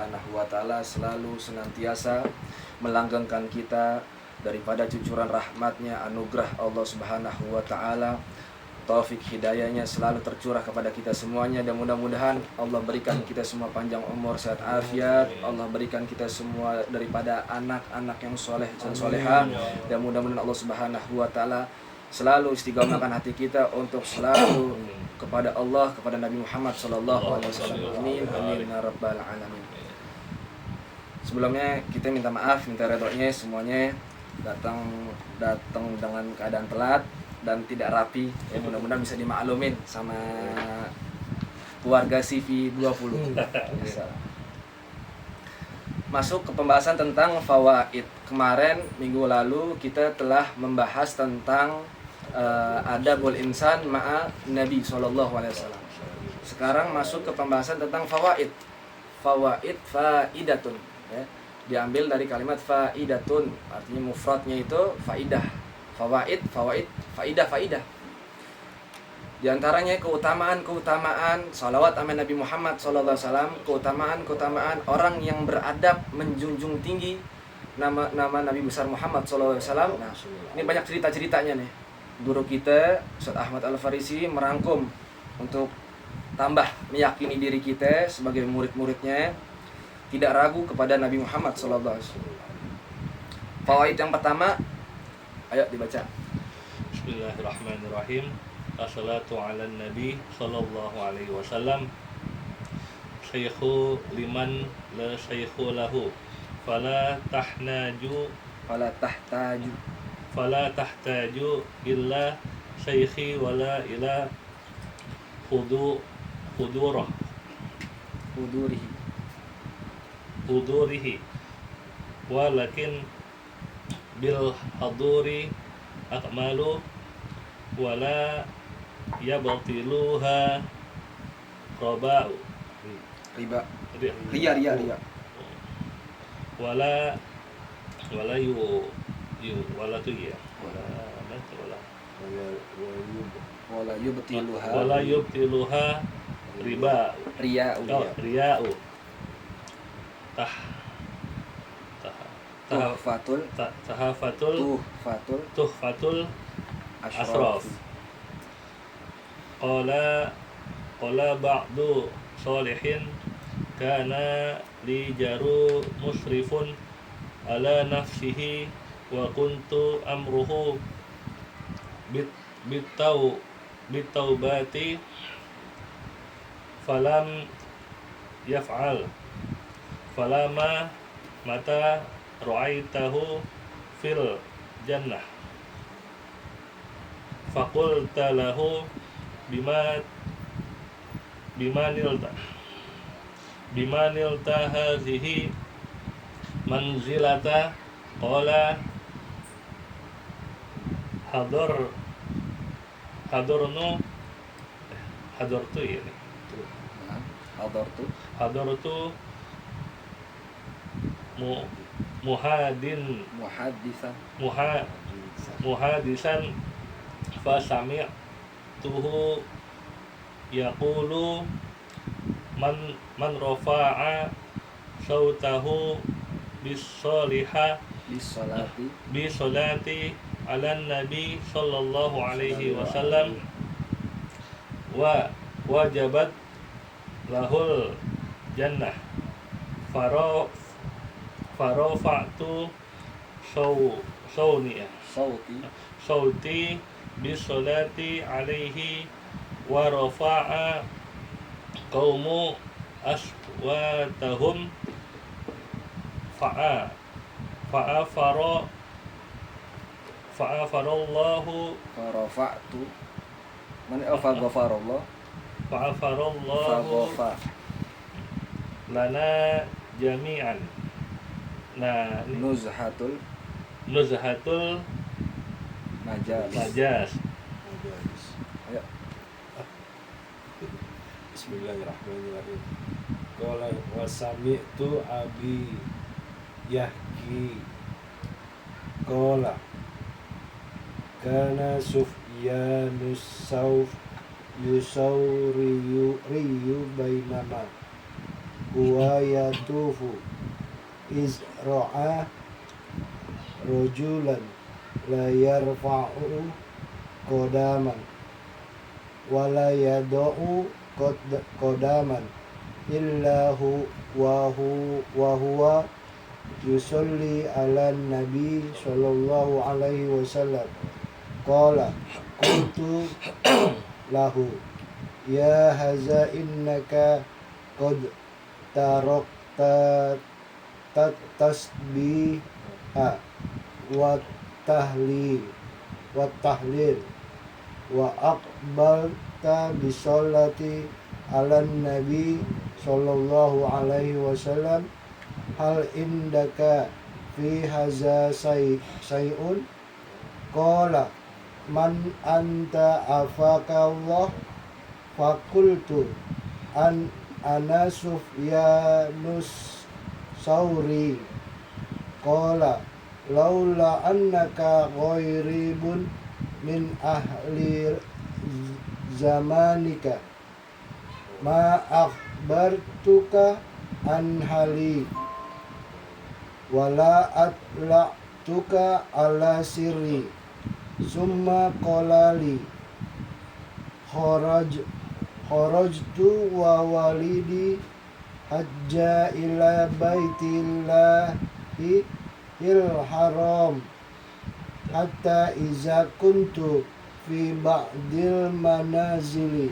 Subhanahu wa taala selalu senantiasa melanggengkan kita daripada cucuran rahmatnya, anugerah Allah Subhanahu wa taala. Taufik hidayahnya selalu tercurah kepada kita semuanya, dan mudah-mudahan Allah berikan kita semua panjang umur, sehat afiat. Allah berikan kita semua daripada anak-anak yang soleh dan soleha, dan mudah-mudahan Allah Subhanahu wa taala selalu istiqomahkan hati kita untuk selalu kepada Allah, kepada Nabi Muhammad sallallahu alaihi wasallam. Amin amin ya rabbal alamin. Sebelumnya kita minta maaf, minta redhonya semuanya datang dengan keadaan telat dan tidak rapi, ya mudah-mudahan bisa dimaklumin sama keluarga CV20. Masuk ke pembahasan tentang fawaid. Kemarin minggu lalu kita telah membahas tentang adabul insan ma'a Nabi sallallahu alaihi wasallam. Sekarang masuk ke pembahasan tentang fawaid. Fawaid faidatun, ya. Diambil dari kalimat faidatun, artinya mufradnya itu faidah. Fawaid, faidah. Di antaranya keutamaan salawat sama Nabi Muhammad sallallahu alaihi wasallam, keutamaan orang yang beradab, menjunjung tinggi nama Nabi besar Muhammad sallallahu alaihi wasallam. Nah, ini banyak cerita-ceritanya nih. Guru kita Ustaz Ahmad Al-Farisi merangkum untuk tambah meyakini diri kita sebagai murid-muridnya tidak ragu kepada Nabi Muhammad sallallahu alaihi wasallam. Fawaid yang pertama, ayo dibaca. Bismillahirrahmanirrahim. Assalatu ala nabi sallallahu alaihi wasallam. Syekhu liman la syekhu lahu. Fala tahtaju illa syekhi wala ila hudurihi walakin bil haduri akmalu wala yabtiluha riba wala yubtiluha riya'u tuhfatul ashraf. Qala ba'du salihin kana li jaru musrifun ala nafsihi wa kuntu amruhu bitaubati falam yaf'al falama mata ra'aitahu fil jannah faqulta lahu bima nilta hadhihi manzilata qala hadartu muhadisan fa sami'tuhu yaqulu man rafa'a sautahu bisolati ala nabi sallallahu alaihi wasallam wa wajabat lahul jannah farafa'tu sauti bisolati alaihi wa rafa'a qaumu aswatahum fa'afarallahu lana jami'an. Nah, Nuzhatul Majaz. Ayo. Bismillahirrahmanirrahim. Qala wa sami'tu abi yahki qala kana Sufyanus yusawriyu bainama huwa yatufu iz ra'a rajulan la yarfa'u qadaman wa la yada'u qadaman illa wa huwa yusalli ala nabi sallallahu alaihi wasallam. Qala qultu lahu ya haza innaka qad tarakta tasbiha wa tahlil wa aqbalta bisolati ala nabi sallallahu alaihi wasallam, hal indaka fi haza say'un? Qala man anta afaka Allah? Fakultu ana Sufyanus Sauri. Qala laula annaka ghairibun min ahli zamanika ma akhbartuka an hali wala atla'tuka ala sirri. Summa qala li kharajtu wa walidi hajja ila baitillahi il haram hatta iza kuntu fi ba'dil manazili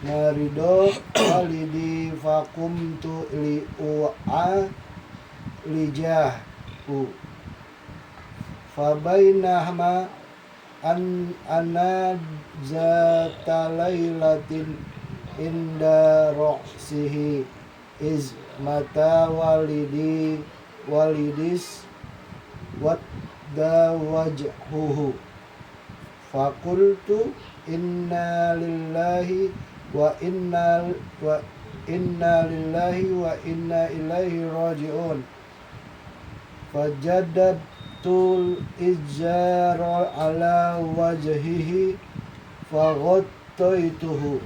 marido walidi fakumtu lijahu fabainahma ana zata laylatin inda ra'sihi iz mata walidis wadda wajhuhu. Fakultu inna lillahi wa inna ilaihi raji'un. Fajadabtul izara ala wajhihi faghattaituhu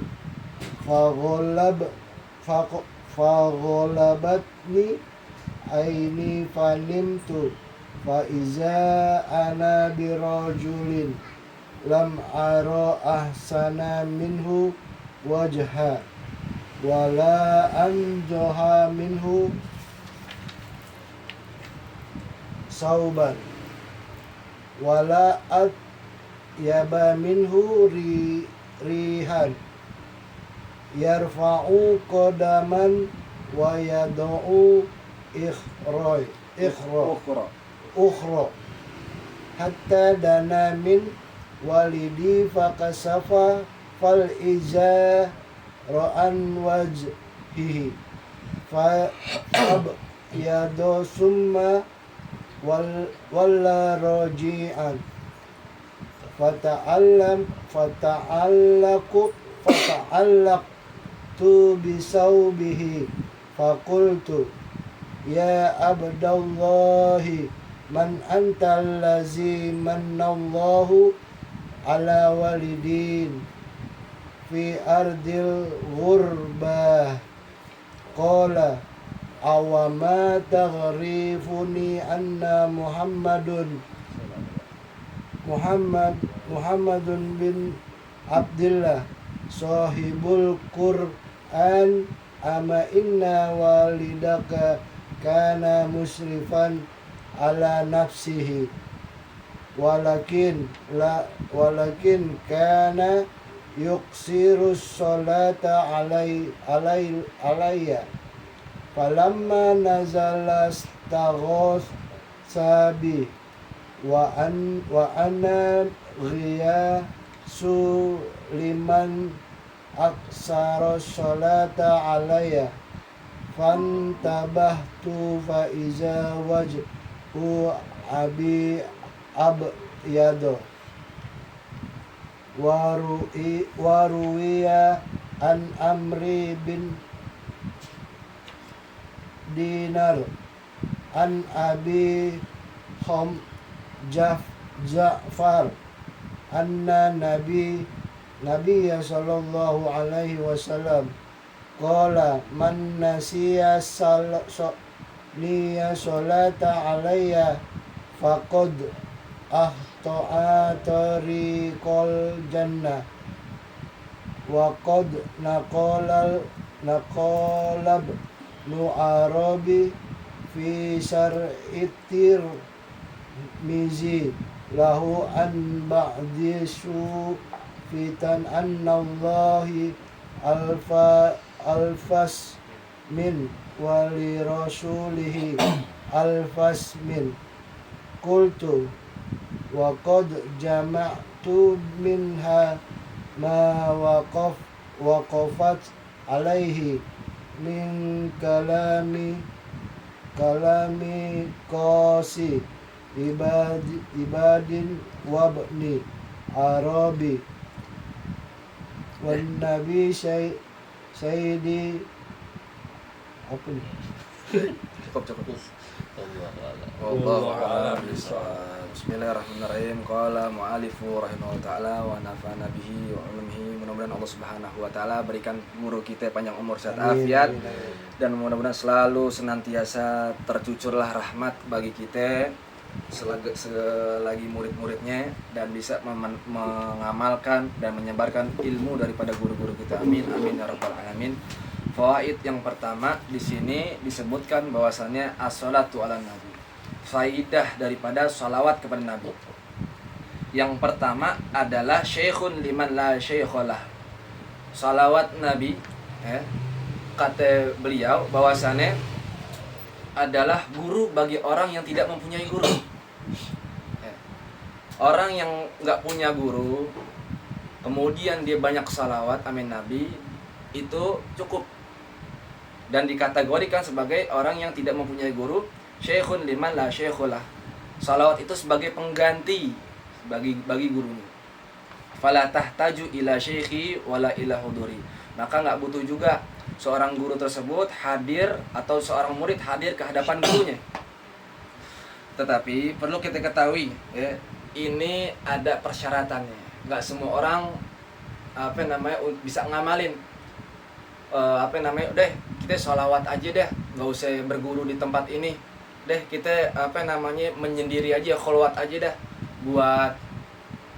faghalabatni aini fanimtu fa iza ana birajulin lam ara ahsana minhu wajha wala anjaha minhu sauban wala atyaba minhu rihan yarfa'u qadaman wa yada'u ukhra hatta dana min walidi fakasafa fal iza ra'an wajhihi fa yado summa walla raji'an fata'allaqtu bisawbihi faqultu ya abdallahi man anta allazi mannallahu ala walidin fi ardil ghurbah. Qala awama taghrifuni anna Muhammadun bin Abdillah sahibul Qur'an ama inna walidaka kana musrifan ala nafsihi walakin kana yuksiru sholata alayya falamma nazala staghos sabi wa ana ghiyasu liman aksara sholata alayya fantabahtu fa iza wajhu abi abyado waruwiya an Amri bin Dinar an Abi Ja'far anna Nabiya sallallahu alaihi wasallam qala man nasiya niya salata alayya faqad ahta'a tariqal jannah wa qad naqalab nu arabi fi syar'itir mizi lahu an ba'di su fitan annallahi alfas min wali rasulihi alfas min qultu wa qad jama'tu minha ma waqafat alaihi min kalami qasi ibadin wabni arabi wan nabi sayyidi apa nih? Cukup. Allahu Wallahu a'lam bishawab. Bismillahirrahmanirrahim. Qala mu'alifu rahimahullah ta'ala wa nafa'ana bihi wa ulumihi. Mudah-mudahan Allah Subhanahu wa taala berikan guru kita panjang umur sehat afiat, dan mudah-mudahan selalu senantiasa tercucurlah rahmat bagi kita selagi murid-muridnya, dan bisa mengamalkan dan menyebarkan ilmu daripada guru-guru kita. Amin amin ya rabbal alamin. Fawaid yang pertama di sini disebutkan bahwasannya as-salatu ala nabi, faidah daripada salawat kepada Nabi. Yang pertama adalah syekhun liman la syekholah. Salawat Nabi, kata beliau bahwasannya adalah guru bagi orang yang tidak mempunyai guru. Orang yang nggak punya guru, kemudian dia banyak salawat amin Nabi, itu cukup dan dikategorikan sebagai orang yang tidak mempunyai guru. Syekhun liman la syekholah. Salawat itu sebagai pengganti bagi gurunya. Fala tahtaju ila syekhi wala ila huduri. Maka nggak butuh juga seorang guru tersebut hadir atau seorang murid hadir ke hadapan gurunya. Tetapi perlu kita ketahui, ini ada persyaratannya. Nggak semua orang bisa ngamalin. Udah kita sholawat aja deh, nggak usah berguru di tempat ini deh, kita menyendiri aja, kholwat aja dah, buat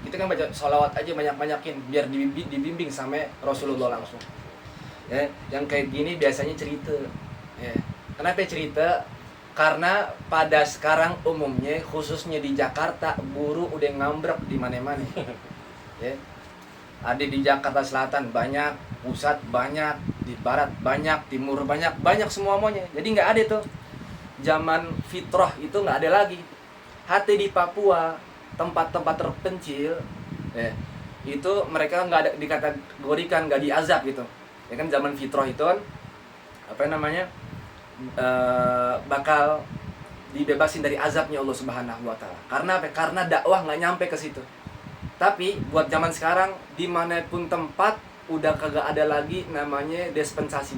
kita kan baca sholawat aja banyak-banyakin biar dibimbing sama Rasulullah langsung. Yang kayak gini biasanya cerita. Kenapa cerita? Karena pada sekarang umumnya, khususnya di Jakarta, guru udah ngambrek di mana-mana. Ada di Jakarta Selatan banyak, pusat banyak, di barat banyak, timur banyak semuanya. Jadi nggak ada tuh zaman fitrah, itu nggak ada lagi. Hati di Papua, tempat-tempat terpencil, itu mereka nggak ada dikategorikan, nggak diazab gitu. Ya kan zaman fitrah itu kan bakal dibebasin dari azabnya Allah Subhanahu wa taala. Karena apa? Karena dakwah nggak nyampe ke situ. Tapi buat zaman sekarang, dimanapun tempat udah kagak ada lagi namanya dispensasi.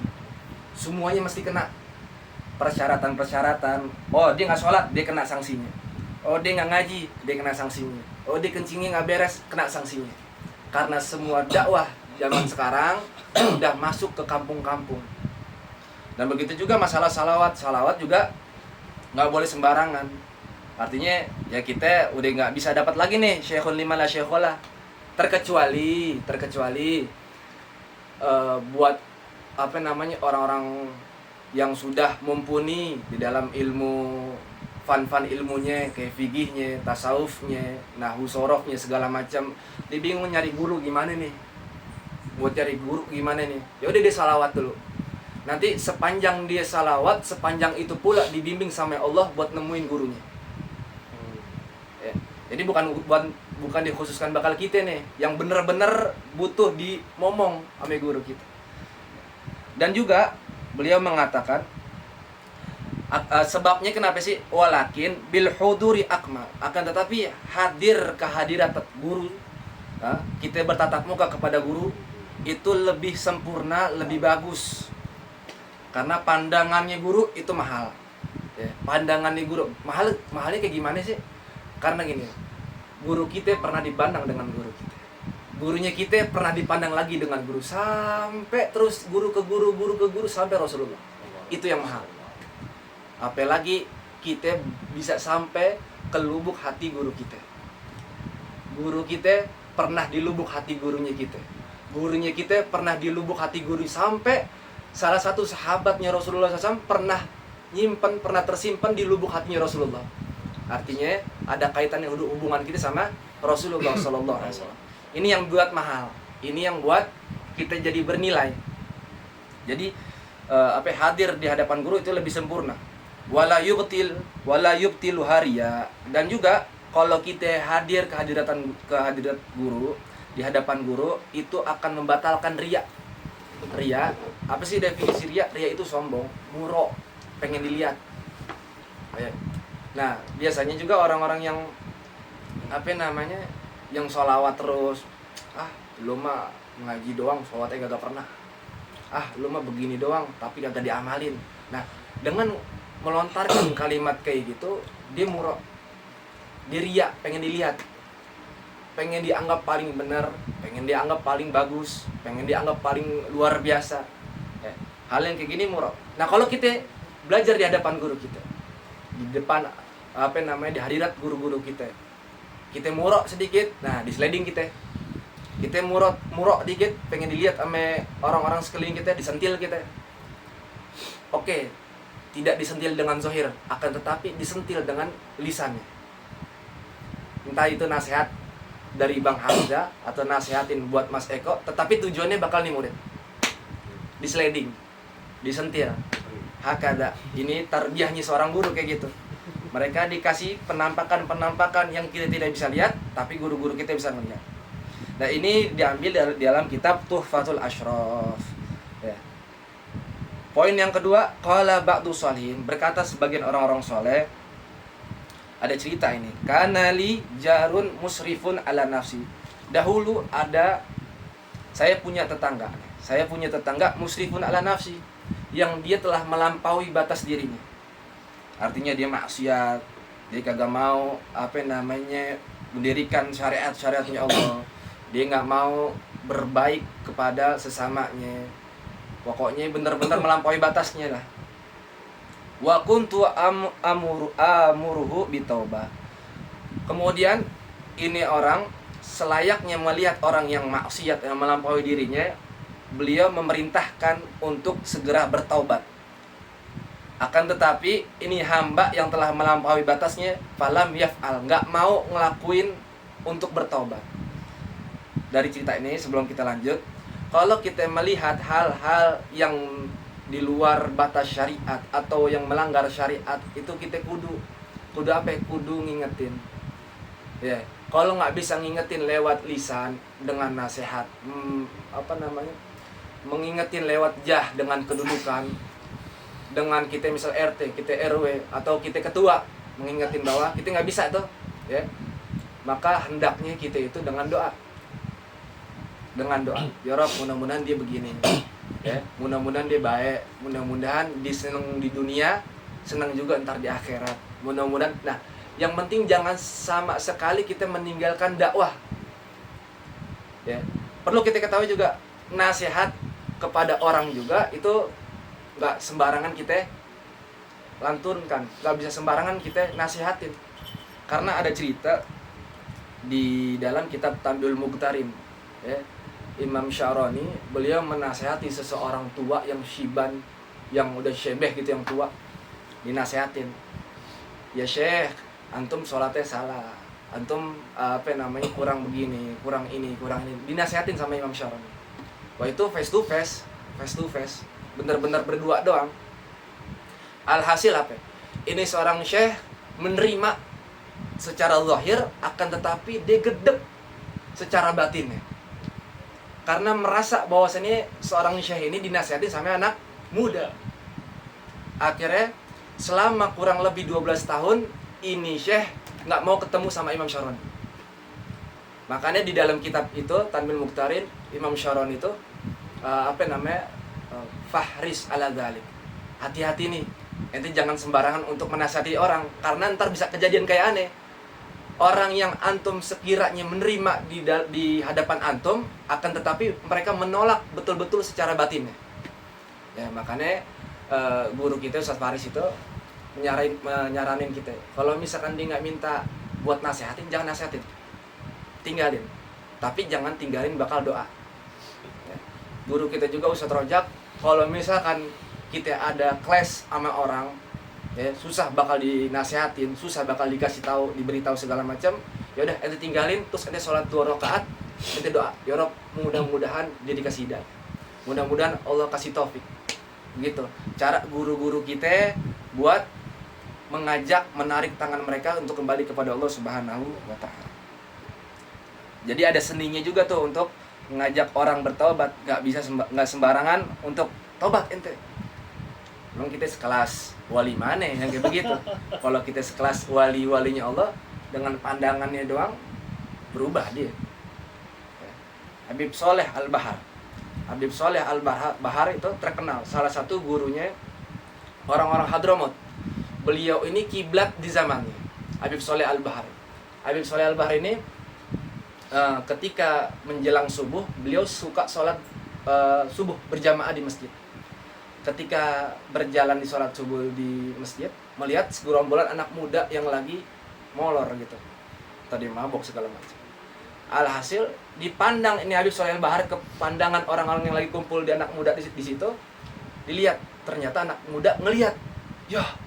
Semuanya mesti kena persyaratan. Oh, dia nggak sholat, dia kena sanksinya. Oh, dia nggak ngaji, dia kena sanksinya. Oh, dia kencingnya nggak beres, kena sanksinya. Karena semua dakwah zaman sekarang udah masuk ke kampung-kampung. Dan begitu juga masalah salawat juga nggak boleh sembarangan. Artinya ya kita udah nggak bisa dapat lagi nih syekhun liman la syekholah, terkecuali buat orang-orang yang sudah mumpuni di dalam ilmu fan ilmunya, kayak fikihnya, tasawufnya, nahwu sorofnya, segala macam. Dia bingung nyari guru gimana nih, buat cari guru gimana nih, ya udah dia salawat dulu. Nanti sepanjang dia salawat, sepanjang itu pula dibimbing sama Allah buat nemuin gurunya. Jadi bukan dikhususkan bakal kita nih, yang bener-bener butuh dimomong sama guru kita. Dan juga beliau mengatakan sebabnya kenapa sih? Walakin bil huduri akmal. Akan tetapi hadir kehadiran guru, kita bertatap muka kepada guru itu lebih sempurna, lebih bagus. Karena pandangannya guru itu mahal. Pandangannya guru mahalnya kayak gimana sih? Karena gini, guru kita pernah dipandang dengan guru kita. Gurunya kita pernah dipandang lagi dengan guru, sampai terus guru ke guru sampai Rasulullah. Itu yang mahal. Apalagi kita bisa sampai ke lubuk hati guru kita. Guru kita pernah di lubuk hati gurunya kita. Gurunya kita pernah di lubuk hati guru, sampai salah satu sahabatnya Rasulullah SAW pernah tersimpan di lubuk hatinya Rasulullah. Artinya ada kaitannya hubungan kita sama Rasulullah SAW. Ini yang buat mahal. Ini yang buat kita jadi bernilai. Jadi hadir di hadapan guru itu lebih sempurna. Wala yubtilu hariya. Dan juga kalau kita hadir kehadirat guru, di hadapan guru, itu akan membatalkan riya. Riya, apa sih definisi riya? Riya itu sombong, murok, pengen dilihat. Nah, biasanya juga orang-orang yang yang sholawat terus, lu mah ngaji doang, sholawatnya gak pernah. Lu mah begini doang, tapi kagak diamalin. Nah, dengan melontarkan kalimat kayak gitu, dia murok, dia riya, pengen dilihat, pengen dianggap paling benar, pengen dianggap paling bagus, pengen dianggap paling luar biasa. Hal yang kayak gini murok. Nah, kalau kita belajar di hadapan guru kita, di depan di hadirat guru-guru kita murok sedikit, nah di sliding kita murok dikit, pengen dilihat sama orang-orang sekeliling kita, disentil kita. Oke, tidak disentil dengan zahir, akan tetapi disentil dengan lisannya. Entah itu nasihat dari Bang Hamzah atau nasihatin buat Mas Eko, tetapi tujuannya bakal nih murid. Di sliding, disentil. Hakada. Ini tarbiyahnya seorang guru kayak gitu. Mereka dikasih penampakan yang kita tidak bisa lihat, tapi guru-guru kita bisa melihat. Nah, ini diambil dari dalam kitab Tuhfatul Ashraf. Ya. Poin yang kedua, qala ba'du sholihin, berkata sebagian orang-orang soleh, ada cerita ini. Kanali jarun musrifun ala nafsi. Dahulu saya punya tetangga musrifun ala nafsi, yang dia telah melampaui batas dirinya. Artinya dia maksiat, dia kagak mau mendirikan syariatnya Allah. Dia nggak mau berbaik kepada sesamanya. Pokoknya benar-benar melampaui batasnya lah. Wa kuntu amuruhu bitaubah. Kemudian ini orang selayaknya melihat orang yang maksiat, yang melampaui dirinya, beliau memerintahkan untuk segera bertaubat. Akan tetapi ini hamba yang telah melampaui batasnya, falam yaf'al, nggak mau ngelakuin untuk bertaubat. Dari cerita ini, sebelum kita lanjut, kalau kita melihat hal-hal yang di luar batas syariat atau yang melanggar syariat, itu kita kudu ngingetin. Ya, kalau nggak bisa ngingetin lewat lisan dengan nasihat, mengingetin lewat jah dengan kedudukan, dengan kita misal RT, kita RW, atau kita ketua, mengingetin bahwa kita nggak bisa tuh, ya, maka hendaknya kita itu dengan doa, ya Rob, mudah-mudahan dia begini, ya, mudah-mudahan dia baik, mudah-mudahan dia senang di dunia, senang juga ntar di akhirat, mudah-mudahan. Nah, yang penting jangan sama sekali kita meninggalkan dakwah, ya. Perlu kita ketahui juga, nasihat kepada orang juga itu nggak sembarangan kita lantunkan, nggak bisa sembarangan kita nasihatin. Karena ada cerita di dalam kitab Tanbihul Mughtarin, ya, Imam Syaroni, beliau menasihati seseorang tua yang syiban, yang udah syebeh gitu, yang tua, dinasehatin. Ya Syekh, antum sholatnya salah, antum kurang begini, kurang ini, dinasehatin sama Imam Syaroni. Wah, itu face to face, benar-benar berdua doang. Alhasil apa? Ini seorang syekh menerima secara zahir, akan tetapi dia gedek secara batinnya. Karena merasa bahwasannya seorang syekh ini dinasihatin sama anak muda. Akhirnya selama kurang lebih 12 tahun ini syekh nggak mau ketemu sama Imam Syaroni. Makanya di dalam kitab itu Tanbihul Mughtarin, Imam Syaroni itu fahris ala dzalik. Hati-hati nih, ente jangan sembarangan untuk menasihati orang, karena ntar bisa kejadian kayak aneh. orang yang antum sekiranya menerima di hadapan antum, akan tetapi mereka menolak betul-betul secara batinnya. Ya, makanya guru kita Ustaz Faris itu menyaranin kita, kalau misalkan dia nggak minta buat nasihatin, jangan nasihatin, tinggalin. Tapi jangan tinggalin bakal doa. Ya. Guru kita juga Ustaz Rojak, kalau misalkan kita ada clash sama orang, ya, susah bakal dinasihatin, susah bakal dikasih tahu, diberitahu segala macam, ya udah ente tinggalin, terus ente sholat 2 rakaat, ente doa, ya Rob, mudah-mudahan dia dikasih hidayah, mudah-mudahan Allah kasih taufik. Begitu cara guru-guru kita buat mengajak, menarik tangan mereka untuk kembali kepada Allah Subhanahu wa Ta'ala. Jadi ada seninya juga tuh untuk mengajak orang bertobat. Nggak sembarangan untuk tobat ente. Memang kita sekelas wali mana yang kayak begitu. Kalau kita sekelas wali-walinya Allah, dengan pandangannya doang berubah dia. Habib Soleh Al-Bahar. Habib Soleh Al-Bahar itu terkenal, salah satu gurunya orang-orang Hadramut. Beliau ini kiblat di zamannya, Habib Soleh Al-Bahar. Habib Soleh Al-Bahar ini ketika menjelang subuh, beliau suka sholat subuh berjamaah di masjid. Ketika berjalan di sholat subuh di masjid, melihat segerombolan anak muda yang lagi molor gitu, tadi mabok segala macam. Alhasil dipandang ini Habib Soleh Al-Bahar, ke pandangan orang-orang yang lagi kumpul di anak muda di situ, dilihat ternyata anak muda ngelihat, yah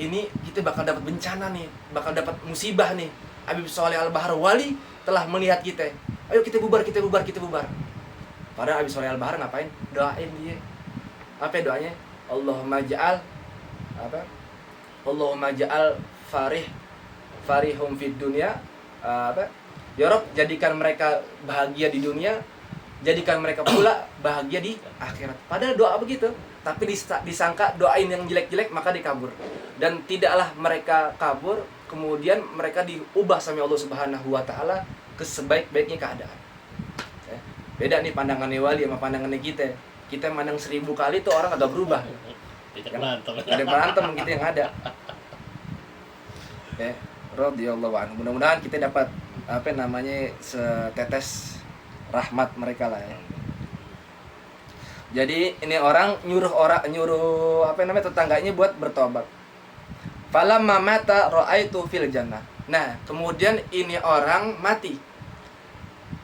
ini kita bakal dapat bencana nih, bakal dapat musibah nih. Habib Soleh Al-Bahar wali telah melihat kita, ayo kita bubar. Padahal Habib Soleh Al-Bahar ngapain? Doain dia. Apa doanya? Allahumma ja'al farihum fid dunya, ya Rob, jadikan mereka bahagia di dunia, jadikan mereka pula bahagia di akhirat. Padahal doa begitu, tapi disangka doain yang jelek-jelek maka dikabur. Dan tidaklah mereka kabur, kemudian mereka diubah sama Allah Subhanahu wa Ta'ala ke sebaik-baiknya keadaan. Beda nih pandangannya wali sama pandangannya kita. Kita mandang 1000 kali tuh orang agak berubah. Ada berantem kita yang ada. Radhiyallahu anhu. Mudah-mudahan kita dapat setetes rahmat mereka lah ya. Jadi ini orang nyuruh tetangganya buat bertobat. Falamma mata ra'aitu fil jannah. Nah, kemudian ini orang mati.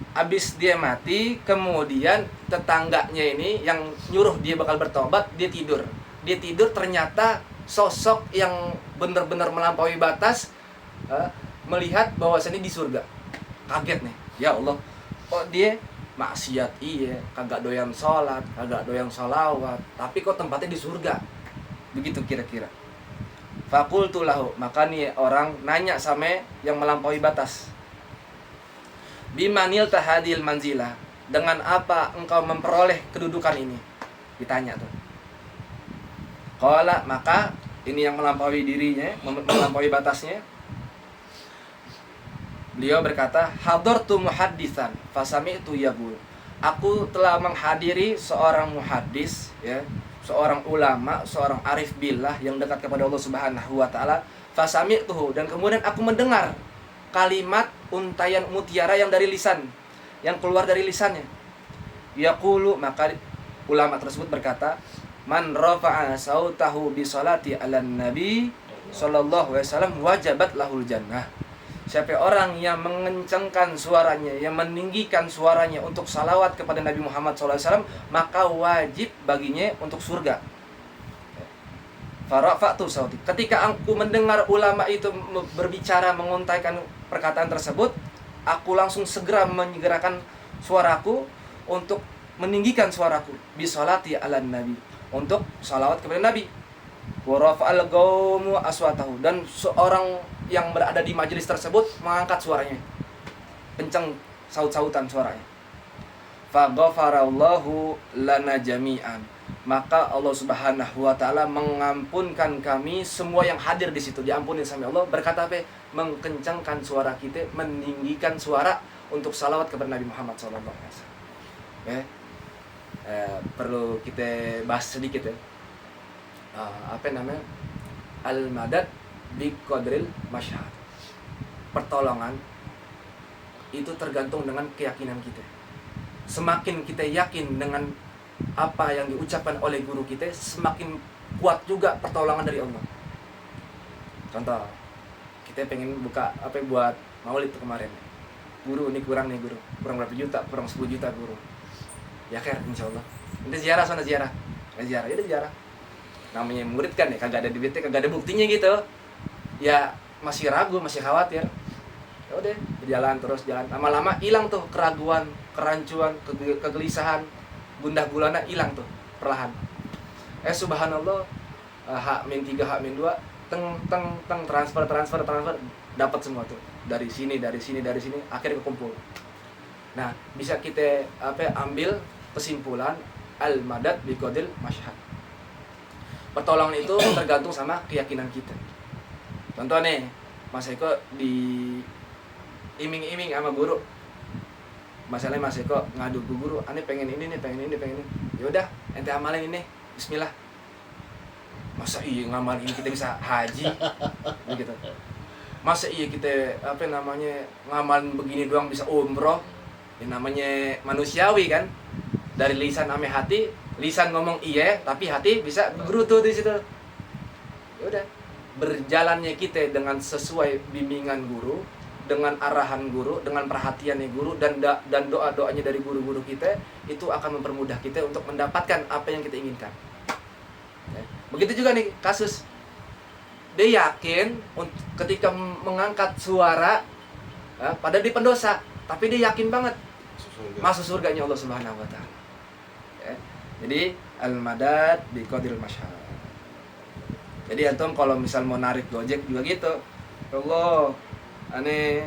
Habis dia mati, kemudian tetangganya ini yang nyuruh dia bakal bertobat, dia tidur. Dia tidur, ternyata sosok yang benar-benar melampaui batas melihat bahwasannya di surga. Kaget nih, ya Allah, kok dia maksiat iya, kagak doyan sholat, kagak doyan sholawat, tapi kok tempatnya di surga. Begitu kira-kira. Fakultu lahu, maka nih orang nanya sama yang melampaui batas. Bimanil tahadil manzilah, dengan apa engkau memperoleh kedudukan ini? Ditanya tuh. Qala, maka ini yang melampaui dirinya, melampaui batasnya. Beliau berkata, hadartu muhaddisan fasami'tu yaqul. Aku telah menghadiri seorang muhaddis, ya, seorang ulama, seorang arif billah yang dekat kepada Allah Subhanahu wa Ta'ala. Fasami'tuhu, dan kemudian aku mendengar kalimat untayan mutiara yang dari lisan, yang keluar dari lisannya. Yaqulu, maka ulama tersebut berkata, man rafa'a sautahu bi salati 'alan nabi sallallahu alaihi wasallam wajabat lahul jannah. Siapa orang yang mengencangkan suaranya, yang meninggikan suaranya untuk salawat kepada Nabi Muhammad SAW, maka wajib baginya untuk surga. Farafa'tu sauti. Ketika aku mendengar ulama itu berbicara, menguntaikan perkataan tersebut, aku langsung segera menyegerakan suaraku untuk meninggikan suaraku bisolati ala nabi, untuk salawat kepada Nabi. Wa rafa'al qaumu aswatahu, dan seorang yang berada di majelis tersebut mengangkat suaranya, kencang saut-sautan suaranya. Fa ghafarallahu lana jami'an, maka Allah Subhanahu wa Ta'ala mengampunkan kami semua yang hadir di situ, diampuni sama Allah. Berkata apa? Mengkencangkan suara kita, meninggikan suara untuk salawat kepada Nabi Muhammad SAW. Perlu kita bahas sedikit ya. Al-madad bi qadril masyhad. pertolongan itu tergantung dengan keyakinan kita. Semakin kita yakin dengan apa yang diucapkan oleh guru kita, semakin kuat juga pertolongan dari Allah. Contoh, kita pengen buka buat maulid tuh kemarin. Guru ini kurang nih guru, kurang berapa juta, kurang 10 juta guru. Ya khair insyaallah. Nanti ziarah sana ziarah. Ya udah ziarah. Namanya murid kan ya, kagak ada duitnya, kagak ada buktinya gitu. Ya masih ragu, masih khawatir. Ya udah berjalan terus jalan. Lama-lama hilang tuh keraguan, kerancuan, kegelisahan, gundah gulana hilang tuh perlahan. Subhanallah, H-3, H-2, teng transfer dapat semua tuh. Dari sini, akhirnya kekumpul. Nah, bisa kita ambil kesimpulan al-madad biqadil masyhad. Pertolongan itu tergantung sama keyakinan kita. Contoh nih, Mas Eko di iming-iming sama guru. Masalahnya Mas Eko ngadu ke guru, "Ane pengen ini nih, pengen ini." Ya udah, ente amalin ini. Bismillah. Masa iya ngamalin ini kita bisa haji? Begitu. Masa iya kita ngamalin begini doang bisa umroh? Ya namanya manusiawi kan. Dari lisan ame hati, lisan ngomong iya, tapi hati bisa gerutu di situ. Ya udah, berjalannya kita dengan sesuai bimbingan guru, dengan arahan guru, dengan perhatiannya guru dan doa-doanya dari guru-guru kita, itu akan mempermudah kita untuk mendapatkan apa yang kita inginkan. Ya. Begitu juga nih kasus. Dia yakin ketika mengangkat suara, padahal di pendosa, tapi dia yakin banget masuk surganya Allah Subhanahu wa taala. Ya. Jadi al-madad biqadril masyhad. Jadi antum kalau misal mau narik Gojek juga gitu. Allah, aneh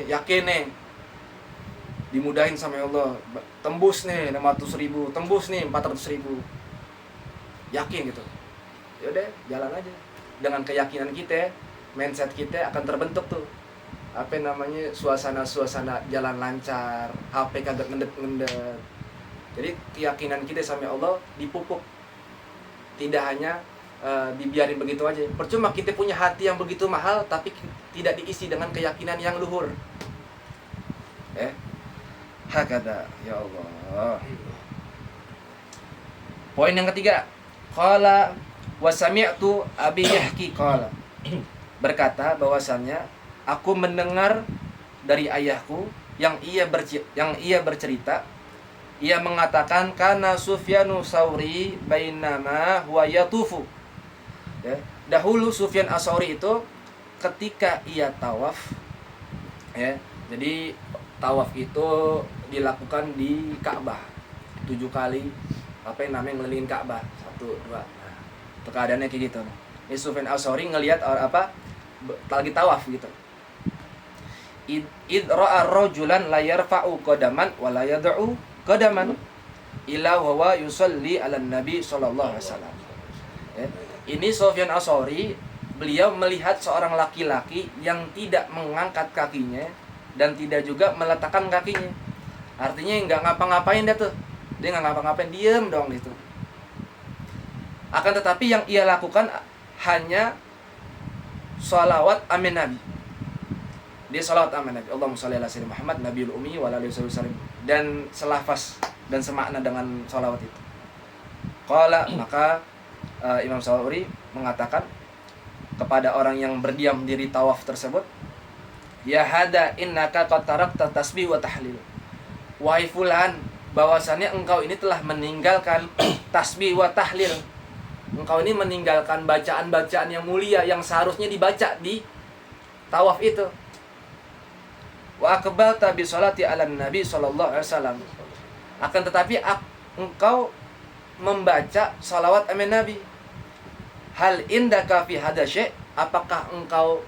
yakin nih dimudahin sama Allah, tembus nih 500.000, tembus nih 400.000, yakin gitu. Ya udah jalan aja dengan keyakinan kita, mindset kita akan terbentuk tuh suasana jalan lancar, HP kagak ngendet. Jadi keyakinan kita sama Allah dipupuk, tidak hanya dibiarin begitu aja. Percuma kita punya hati yang begitu mahal tapi tidak diisi dengan keyakinan yang luhur. Hakada ya Allah. Poin yang ketiga, qala wa sami'tu abi yahki qala. Berkata bahwasannya aku mendengar dari ayahku yang ia bercerita, ia mengatakan kana Sufyanu Tsauri bainama huwa yatufu. Ya, dahulu Sufyan Ats-Tsauri itu ketika ia tawaf, ya, jadi tawaf itu dilakukan di Ka'bah 7 kali ngelilingin Ka'bah 1, 2. Nah, itu keadaannya kayak gitu. Ini Sufyan Ats-Tsauri ngelihat lagi tawaf gitu. Id ra'a rajulan la yarfa'u qadaman wa la yad'u qadaman illa huwa yusalli 'alan nabi sallallahu alaihi wasallam. Ya. Ini Sufyan Ats-Tsauri, beliau melihat seorang laki-laki yang tidak mengangkat kakinya dan tidak juga meletakkan kakinya. Artinya nggak ngapa-ngapain dia tuh. Dia nggak ngapa-ngapain, diem doang gitu. Akan tetapi yang ia lakukan hanya sholawat amin Nabi. Dia sholawat amin Nabi. Allahumma sholli ala sayyidina Muhammad nabiyul ummi wa ala alihi wasallam, dan selafaz dan semakna dengan sholawat itu. Qala, maka Imam Ats-Tsauri mengatakan kepada orang yang berdiam diri tawaf tersebut, ya hada innaka qad tarakta tasbih wa tahlil. Wahai fulan, bahwasannya engkau ini telah meninggalkan tasbih wa tahlil. Engkau ini meninggalkan bacaan-bacaan yang mulia yang seharusnya dibaca di tawaf itu. Wa aqbalta bi sholati ala nabi sallallahu alaihi wasallam. Akan tetapi engkau membaca salawat amin Nabi. Hal indaka fi hadza syai', apakah engkau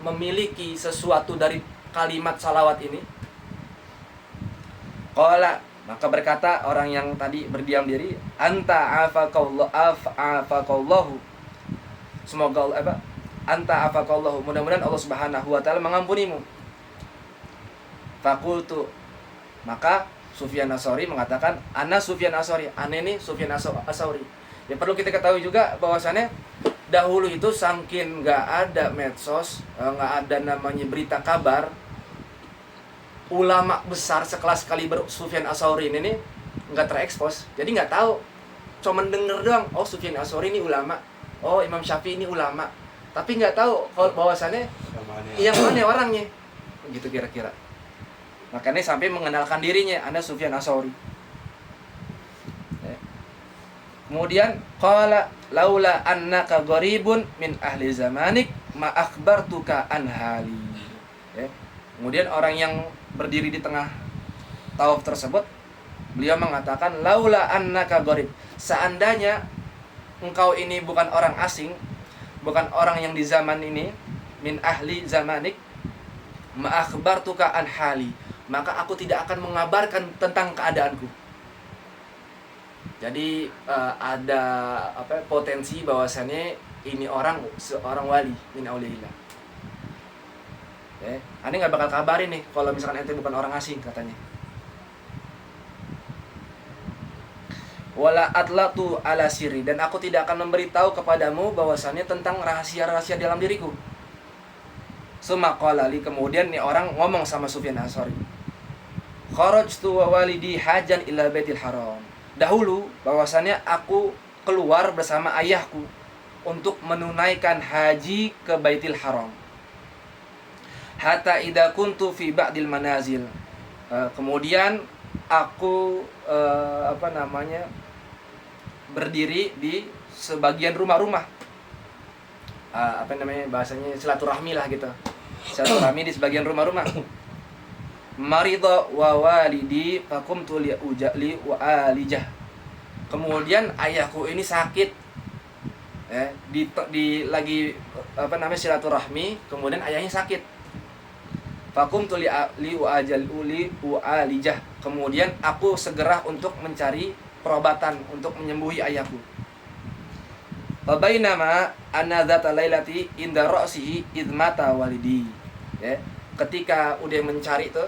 memiliki sesuatu dari kalimat salawat ini? Qala, maka berkata orang yang tadi berdiam diri, anta afaqallahu. Semoga anta afaqallahu, mudah-mudahan Allah Subhanahu wa taala mengampunimu. Fakultu, maka Sufyan Ats-Tsauri mengatakan, ana Sufyan Ats-Tsauri, ane ini Sufyan Ats-Tsauri. Ya perlu kita ketahui juga bahwasannya dahulu itu saking nggak ada medsos, nggak ada namanya berita kabar, ulama besar sekelas kaliber Sufyan Ats-Tsauri ini nggak terekspos, jadi nggak tahu, cuma denger doang, oh Sufyan Ats-Tsauri ini ulama, oh Imam Syafi'i ini ulama, tapi nggak tahu kalau bahwasannya yang mana orangnya, gitu kira-kira. Makanya sampai mengenalkan dirinya, Anda Sufyan Ats-Tsauri. Kemudian qala laula annaka gharibun min ahli zamanik ma akhbartuka an hali. Ya. Kemudian orang yang berdiri di tengah tawaf tersebut, beliau mengatakan laula annaka gharib, seandainya engkau ini bukan orang asing, bukan orang yang di zaman ini, min ahli zamanik ma akhbartuka an hali, maka aku tidak akan mengabarkan tentang keadaanku. Jadi ada potensi bahwasannya ini seorang wali min auliillah. Ane nggak bakal kabarin nih kalau misalkan ente bukan orang asing, katanya. Wala atlatu ala sirri, dan aku tidak akan memberitahu kepadamu bahwasannya tentang rahasia-rahasia dalam diriku. Summa qala li, kemudian nih orang ngomong sama Sufyan Ats-Tsauri. Kharajtu wa walidi hajan ila Baitil Haram. Dahulu bahwasannya aku keluar bersama ayahku untuk menunaikan haji ke Baitil Haram. Hatta idza kuntu fi ba'dil manazil. Kemudian aku berdiri di sebagian rumah-rumah. Bahasanya silaturahmi lah gitu. Silaturahmi di sebagian rumah-rumah. Marida wa walidi faqumtu li ujali wa alijah. Kemudian ayahku ini sakit, lagi silaturahmi, kemudian ayahnya sakit. Faqumtu li wa ajali wa alijah. Kemudian aku segera untuk mencari perobatan untuk menyembuhi ayahku. Fa bainama anna dzata lailati inda ra'sihi id mata walidi. Ketika udah mencari itu,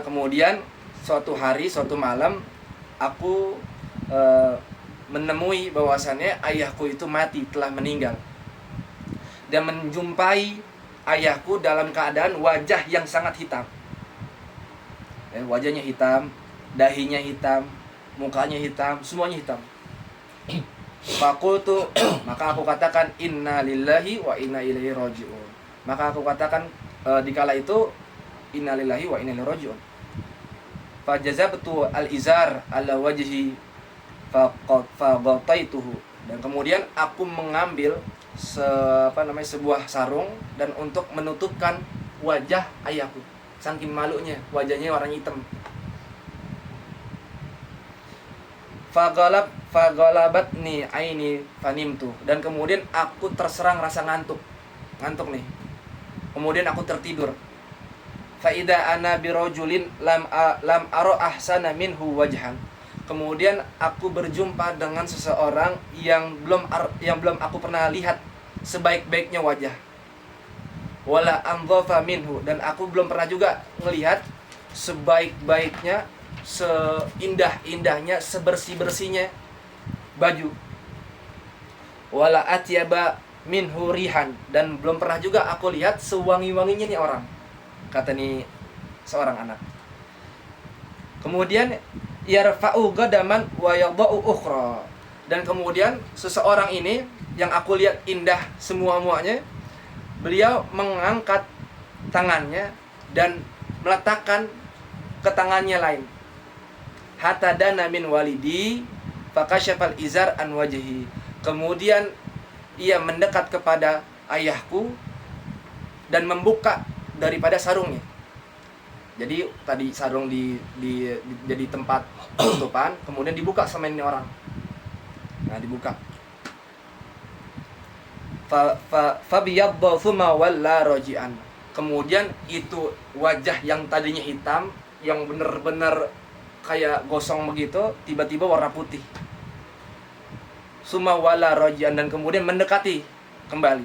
kemudian suatu hari, suatu malam, aku menemui bahwasannya ayahku itu mati, telah meninggal. Dan menjumpai ayahku dalam keadaan wajah yang sangat hitam. Wajahnya hitam, dahinya hitam, mukanya hitam, semuanya hitam. Faqultu, maka aku katakan inna lillahi wa inna ilaihi raji'un. Maka aku katakan dikala itu innalillahi wa inna ilaihi raji'un. Fajazabtu al-izar ala wajhi faqataituhu. Dan kemudian aku mengambil sebuah sarung dan untuk menutupkan wajah ayahku. Saking malunya, wajahnya warna hitam. Fagalabatni aini fanimtu. Dan kemudian aku terserang rasa ngantuk nih. Kemudian aku tertidur. Faida ana birojulin lam aro ahsana minhu wajhan. Kemudian aku berjumpa dengan seseorang yang belum aku pernah lihat sebaik-baiknya wajah. Wala andhafa minhu, dan aku belum pernah juga melihat sebaik-baiknya, seindah-indahnya, sebersih-bersihnya baju. Wala atyaba minhu rihan, dan belum pernah juga aku lihat sewangi-wanginya nih orang, kata nih seorang anak. Kemudian yarfa'u gadaman wa yadha'u ukhra, dan kemudian seseorang ini yang aku lihat indah semua-muanya, beliau mengangkat tangannya dan meletakkan ke tangannya lain. Hatta dana min walidi fakasyafal izar an wajhi. Kemudian ia mendekat kepada ayahku dan membuka daripada sarungnya. Jadi tadi sarung jadi tempat tutupan, kemudian dibuka sama ini orang. Nah, dibuka. Fa biyadda thumma walla raji'an. Kemudian itu wajah yang tadinya hitam, yang benar-benar kayak gosong begitu, tiba-tiba warna putih. Summa wala raji'an, dan kemudian mendekati kembali.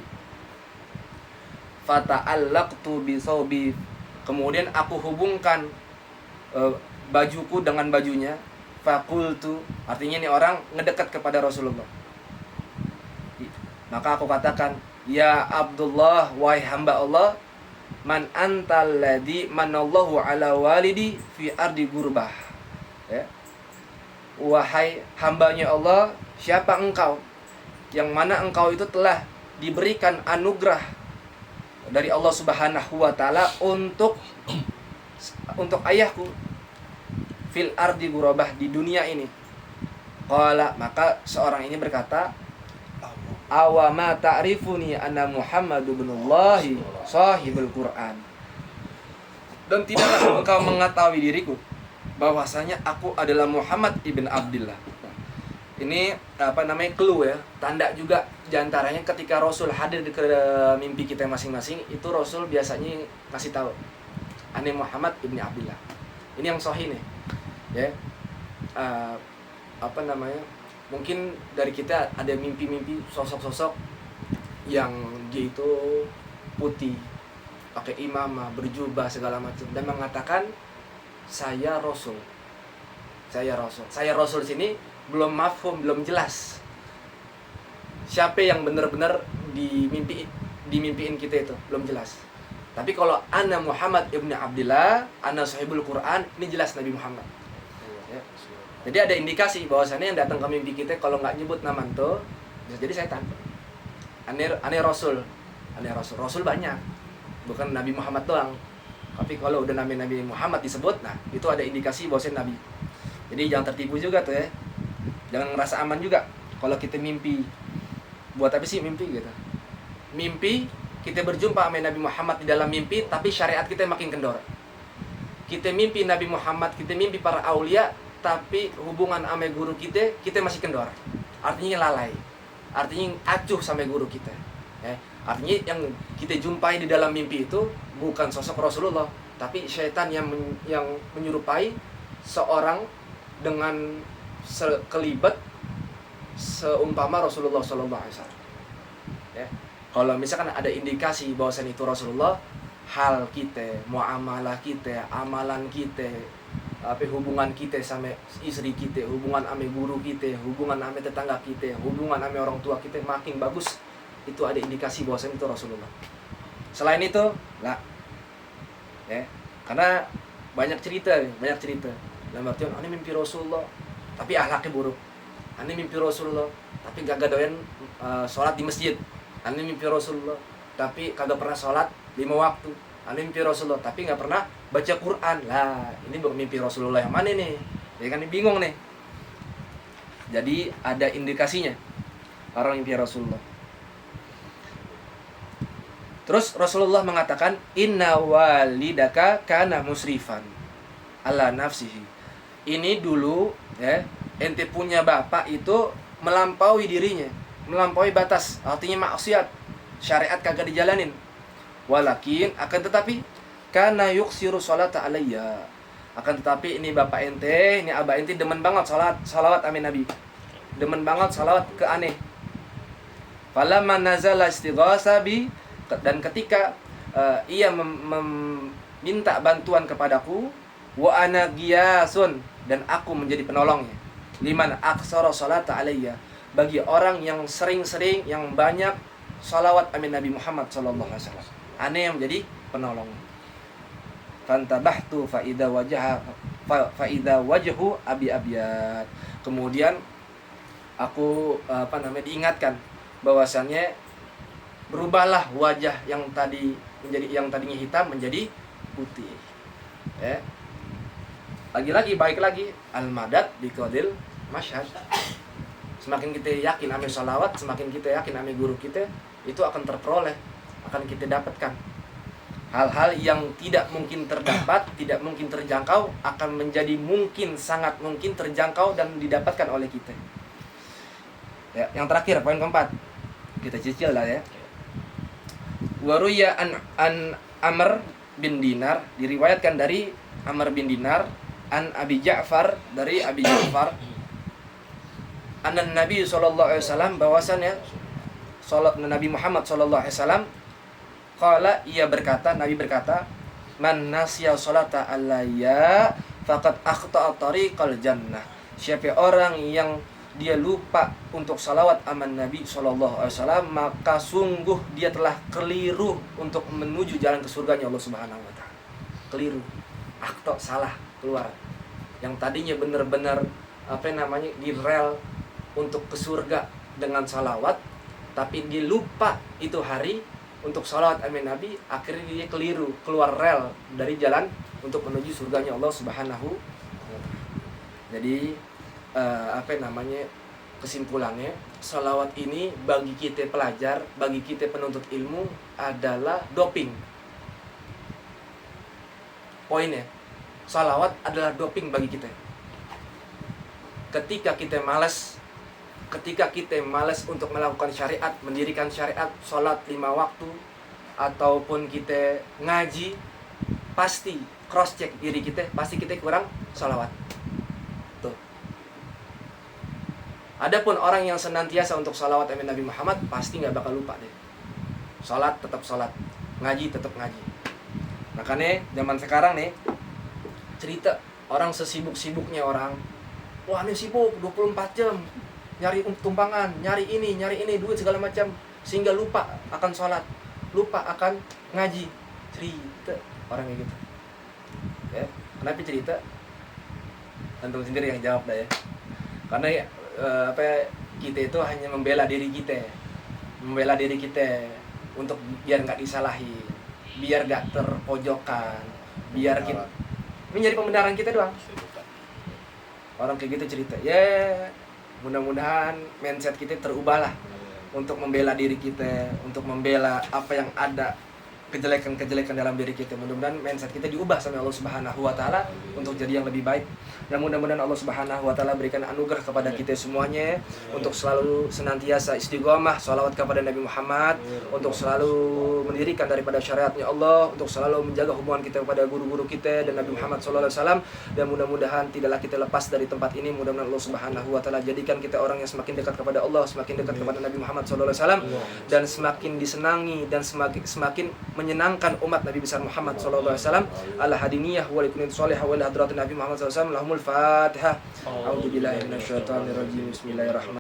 Fata'allaqtu bi thawbi, kemudian aku hubungkan bajuku dengan bajunya. Faqultu, artinya ini orang ngedekat kepada Rasulullah. Maka aku katakan, ya Abdullah, wahai hamba Allah, man antal ladzi manallahu ala walidi fi ardi gurbah. Ya. Wahai hambanya Allah, siapa engkau? Yang mana engkau itu telah diberikan anugerah dari Allah Subhanahu wa taala untuk ayahku fil ardi gurabah, di dunia ini. Qala, maka seorang ini berkata, awama ta'rifuni anna Muhammad ibnullahi sahibul Quran. Dan tidakkah engkau mengetahui diriku bahwasanya aku adalah Muhammad ibn Abdullah. Ini clue ya, tanda juga diantaranya ketika Rasul hadir ke mimpi kita masing-masing, itu Rasul biasanya kasih tahu, ane Muhammad ibn Abdullah. Ini yang sahih nih, ya. Mungkin dari kita ada mimpi-mimpi sosok-sosok yang dia itu putih, pakai imamah, berjubah segala macam, dan mengatakan saya Rasul. Saya Rasul sini belum mafhum, belum jelas. Siapa yang benar-benar dimimpiin kita itu belum jelas. Tapi kalau ana Muhammad ibn Abdullah, ana sahibul Quran, ini jelas Nabi Muhammad. Ya. Jadi ada indikasi bahwasannya yang datang ke mimpi kita kalau nggak nyebut nama itu bisa jadi setan. Ane Rasul. Rasul banyak, bukan Nabi Muhammad doang. Tapi kalau udah Nabi Muhammad disebut, nah itu ada indikasi bahwasanya Nabi. Jadi jangan tertipu juga tuh ya. Jangan ngerasa aman juga kalau kita mimpi. Buat apa sih mimpi gitu? Mimpi kita berjumpa sama Nabi Muhammad di dalam mimpi, tapi syariat kita makin kendor. Kita mimpi Nabi Muhammad, kita mimpi para aulia, tapi hubungan sama guru kita masih kendor. Artinya lalai. Artinya acuh sama guru kita. Ya. Artinya yang kita jumpai di dalam mimpi itu bukan sosok Rasulullah, tapi syaitan yang menyerupai seorang dengan sekelibat seumpama Rasulullah SAW. Ya. Kalau misalkan ada indikasi bahwasan itu Rasulullah, hal kita, muamalah kita, amalan kita, hubungan kita sama istri kita, hubungan sama guru kita, hubungan sama tetangga kita, hubungan sama orang tua kita makin bagus, itu ada indikasi bahwasan itu Rasulullah. Selain itu, lah. Ya. Karena banyak cerita. Dalam artian, ini mimpi Rasulullah, tapi akhlaknya buruk. Ini mimpi Rasulullah, tapi gak doyan sholat di masjid. Ini mimpi Rasulullah, tapi kagak pernah sholat 5 waktu. Ini mimpi Rasulullah, tapi gak pernah baca Quran. Lah, ini bukan mimpi Rasulullah yang mana nih? Ya kan, bingung nih. Jadi ada indikasinya orang mimpi Rasulullah. Terus Rasulullah mengatakan, inna walidaka kana musrifan ala nafsihi. Ini dulu ya, ente punya bapak itu melampaui dirinya, melampaui batas, artinya maksiat, syariat kagak dijalanin. Walakin akan tetapi kana yuksiru sholata alayya. Akan tetapi ini bapak ente, ini abah ente demen banget salawat amin Nabi. Demen banget salawat ke aneh. Falamma nazala istighasa bi, dan ketika ia meminta bantuan kepadaku, wa ana giyasun, dan aku menjadi penolongnya. Liman aksara salata alayya, bagi orang yang sering-sering, yang banyak salawat amin Nabi Muhammad sallallahu alaihi wasallam. Aneh yang menjadi penolong. Fantabahtu fa idza wajhu abi abyad. Kemudian aku diingatkan bahwasannya berubahlah wajah yang tadinya hitam menjadi putih. Ya. Lagi-lagi baik lagi al-madad biqadil masyhad. Semakin kita yakin ame salawat, semakin kita yakin ame guru kita, itu akan terperoleh, akan kita dapatkan. Hal-hal yang tidak mungkin terdapat, tidak mungkin terjangkau, akan menjadi mungkin, sangat mungkin terjangkau dan didapatkan oleh kita. Ya, yang terakhir, poin keempat. Kita cicil lah ya. Waruya an Amr bin Dinar, diriwayatkan dari Amr bin Dinar, an Abi Ja'far, dari Abi Ja'far, anan Nabi SAW, bahwasannya Nabi Muhammad SAW, qala, ia berkata, Nabi berkata, man nasiya sholata alayya faqad akhta'a tariqal jannah. Siapa orang yang dia lupa untuk salawat aman Nabi SAW, maka sungguh dia telah keliru untuk menuju jalan ke surganya Allah Subhanahu wa taala. Keliru, akto, salah, keluar. Yang tadinya benar-benar di rel untuk ke surga dengan salawat, tapi dia lupa itu hari untuk salawat amin Nabi, akhirnya dia keliru, keluar rel dari jalan untuk menuju surganya Allah Subhanahu wa taala. Jadi kesimpulannya, salawat ini bagi kita pelajar, bagi kita penuntut ilmu adalah doping. Poinnya, salawat adalah doping bagi kita. Ketika kita malas untuk melakukan syariat, mendirikan syariat, sholat 5 waktu, ataupun kita ngaji, pasti cross check diri kita, pasti kita kurang salawat. Tuh. Adapun orang yang senantiasa untuk salawat amin Nabi Muhammad, pasti nggak bakal lupa deh. Sholat tetap sholat, ngaji tetap ngaji. Makanya zaman sekarang nih, cerita orang sesibuk-sibuknya orang, wah ini sibuk 24 jam, nyari tumpangan, nyari ini, duit segala macam, sehingga lupa akan sholat, lupa akan ngaji. Cerita orang kayak gitu. Ya, kenapa cerita? Antum sendiri yang jawab dah ya. Karena kita itu hanya membela diri kita untuk biar nggak disalahi, biar nggak terpojokan, biar kita menjadi pembenaran kita doang. Orang kayak gitu cerita. Ya, mudah-mudahan mindset kita terubah lah untuk membela diri kita, untuk membela apa yang ada kejelekan-kejelekan dalam diri kita. Mudah-mudahan mindset kita diubah sama Allah Subhanahu wa taala untuk jadi yang lebih baik. Dan mudah-mudahan Allah Subhanahu wa taala berikan anugerah kepada kita semuanya untuk selalu senantiasa istiqomah shalawat kepada Nabi Muhammad, untuk selalu mendirikan daripada syariatnya Allah, untuk selalu menjaga hubungan kita kepada guru-guru kita dan Nabi Muhammad SAW. Dan mudah-mudahan tidaklah kita lepas dari tempat ini. Mudah-mudahan Allah Subhanahu wa taala jadikan kita orang yang semakin dekat kepada Allah, semakin dekat kepada Nabi Muhammad SAW, dan semakin disenangi dan semakin menyenangkan umat Nabi besar Muhammad SAW. Ala hadiniyah wa likunit sholihah wa hadratin Nabi Muhammad SAW. Lahumul Fatihah. A'udzubillahi minasyaitonirrajim. Bismillahirrahmanirrahim.